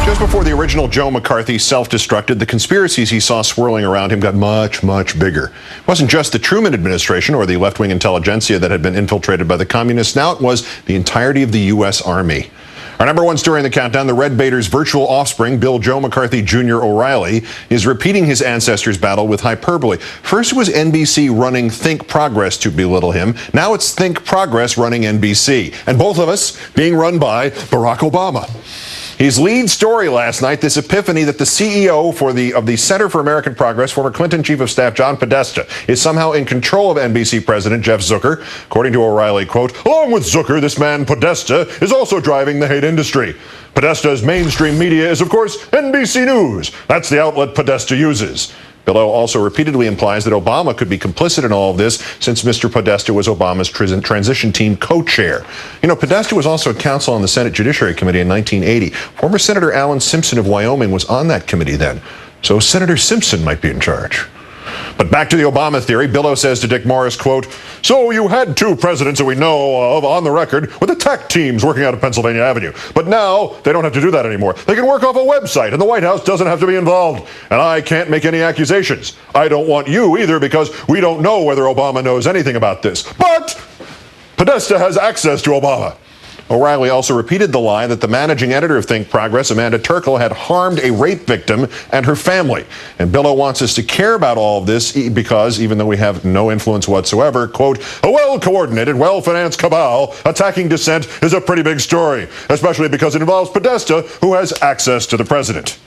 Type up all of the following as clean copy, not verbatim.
Just before the original Joe McCarthy self-destructed, the conspiracies he saw swirling around him got much, much bigger. It wasn't just the Truman administration or the left-wing intelligentsia that had been infiltrated by the communists. Now it was the entirety of the U.S. Army. Our number one story in the countdown, the Red Baiter's virtual offspring, Bill Joe McCarthy Jr. O'Reilly, is repeating his ancestors' battle with hyperbole. First it was NBC running Think Progress to belittle him. Now it's Think Progress running NBC. And both of us being run by Barack Obama. His lead story last night, this epiphany that the CEO of the Center for American Progress, former Clinton Chief of Staff John Podesta, is somehow in control of NBC President Jeff Zucker. According to O'Reilly, quote, along with Zucker, this man Podesta is also driving the hate industry. Podesta's mainstream media is, of course, NBC News. That's the outlet Podesta uses. Billow also repeatedly implies that Obama could be complicit in all of this since Mr. Podesta was Obama's transition team co-chair. You know, Podesta was also a counsel on the Senate Judiciary Committee in 1980. Former Senator Alan Simpson of Wyoming was on that committee then. So Senator Simpson might be in charge. But back to the Obama theory, Billow says to Dick Morris, quote, so you had two presidents that we know of on the record with attack teams working out of Pennsylvania Avenue. But now they don't have to do that anymore. They can work off a website and the White House doesn't have to be involved. And I can't make any accusations. I don't want you either because we don't know whether Obama knows anything about this. But Podesta has access to Obama. O'Reilly also repeated the lie that the managing editor of Think Progress, Amanda Turkle, had harmed a rape victim and her family. And Billow wants us to care about all of this because, even though we have no influence whatsoever, quote, a well-coordinated, well-financed cabal attacking dissent is a pretty big story, especially because it involves Podesta, who has access to the president.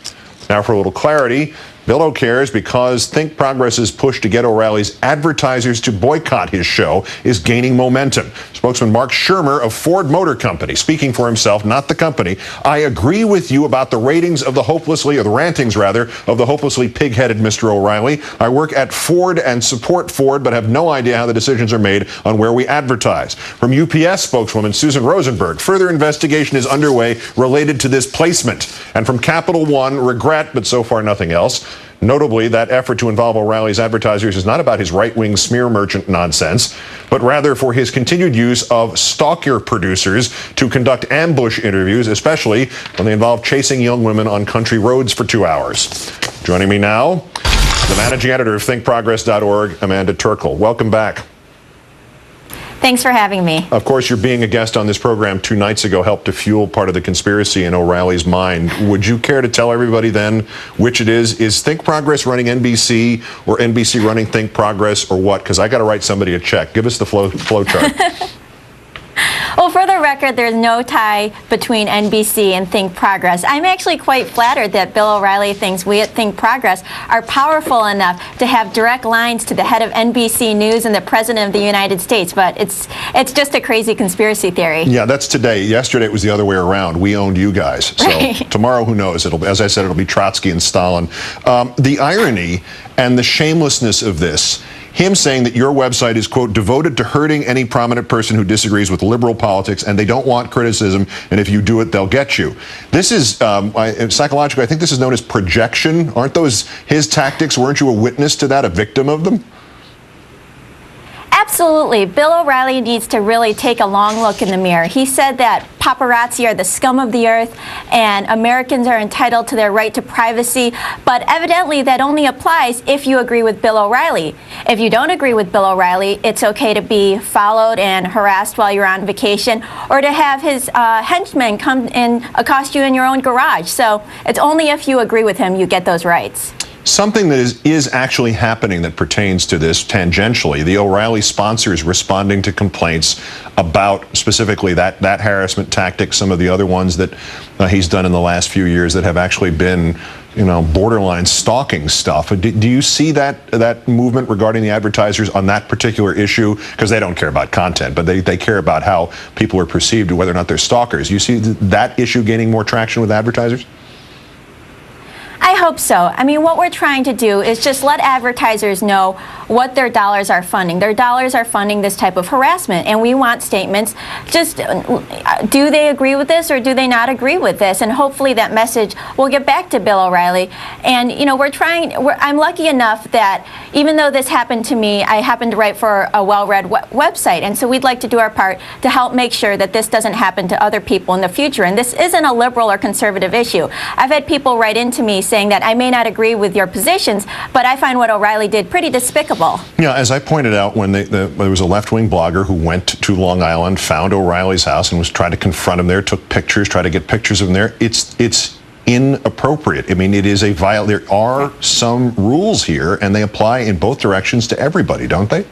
Now for a little clarity, Billow cares because Think Progress's push to get O'Reilly's advertisers to boycott his show is gaining momentum. Spokesman Mark Shermer of Ford Motor Company, speaking for himself, not the company, I agree with you about the ratings of the rantings of the hopelessly pig-headed Mr. O'Reilly. I work at Ford and support Ford, but have no idea how the decisions are made on where we advertise. From UPS spokeswoman Susan Rosenberg, further investigation is underway related to this placement. And from Capital One, regret, but so far nothing else. Notably, that effort to involve O'Reilly's advertisers is not about his right-wing smear merchant nonsense, but rather for his continued use of stalker producers to conduct ambush interviews, especially when they involve chasing young women on country roads for 2 hours. Joining me now, the managing editor of thinkprogress.org, Amanda Turkle. Welcome back. Thanks for having me. Of course, your being a guest on this program 2 nights ago helped to fuel part of the conspiracy in O'Reilly's mind. Would you care to tell everybody then which it is? Is Think Progress running NBC or NBC running Think Progress or what? Because I got to write somebody a check. Give us the flow chart. Well, for the record, there's no tie between NBC and Think Progress. I'm actually quite flattered that Bill O'Reilly thinks we at Think Progress are powerful enough to have direct lines to the head of NBC News and the President of the United States, but it's just a crazy conspiracy theory. Yeah, that's today. Yesterday it was the other way around. We owned you guys. So right. Tomorrow, who knows? As I said, it'll be Trotsky and Stalin. The irony and the shamelessness of this, him saying that your website is, quote, devoted to hurting any prominent person who disagrees with liberal politics, and they don't want criticism, and if you do it, they'll get you. This is, psychologically, I think this is known as projection. Aren't those his tactics? Weren't you a witness to that, a victim of them? Absolutely. Bill O'Reilly needs to really take a long look in the mirror. He said that paparazzi are the scum of the earth and Americans are entitled to their right to privacy, but evidently that only applies if you agree with Bill O'Reilly. If you don't agree with Bill O'Reilly, it's okay to be followed and harassed while you're on vacation or to have his henchmen come and accost you in your own garage. So it's only if you agree with him you get those rights. Something that is actually happening that pertains to this tangentially. The O'Reilly sponsors responding to complaints about specifically that harassment tactic, some of the other ones that he's done in the last few years that have actually been, borderline stalking stuff. Do you see that movement regarding the advertisers on that particular issue? Because they don't care about content, but they care about how people are perceived, whether or not they're stalkers. You see that issue gaining more traction with advertisers? I hope so. I mean, what we're trying to do is just let advertisers know what their dollars are funding. Their dollars are funding this type of harassment, and we want statements. Just do they agree with this or do they not agree with this? And hopefully that message will get back to Bill Oreilly. And you know, I'm lucky enough that even though this happened to me, I happen to write for a well-read website, and so we'd like to do our part to help make sure that this doesn't happen to other people in the future. And this isn't a liberal or conservative issue. I've had people write into me saying that I may not agree with your positions, but I find what Oreilly did pretty despicable. Yeah, as I pointed out, when there was a left-wing blogger who went to Long Island, found Oreilly's house, and was trying to confront him there, took pictures, tried to get pictures of him there. It's inappropriate. I mean, it is there are some rules here, and they apply in both directions to everybody, don't they?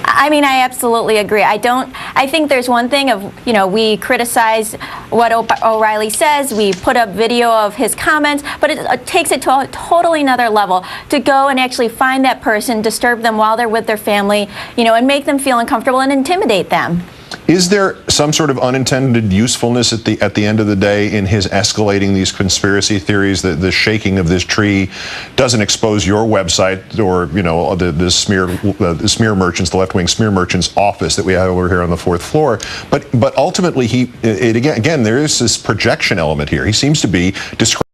I mean, I absolutely agree. I think there's one thing of, you know, we criticize what Oreilly says, we put up video of his comments, but it takes it to a totally another level to go and actually find that person, disturb them while they're with their family, you know, and make them feel uncomfortable and intimidate them. Is there some sort of unintended usefulness at the end of the day in his escalating these conspiracy theories? That the shaking of this tree doesn't expose your website or, you know, the smear merchants, the left-wing smear merchants office that we have over here on the 4th floor. But ultimately, again, there is this projection element here. He seems to be describing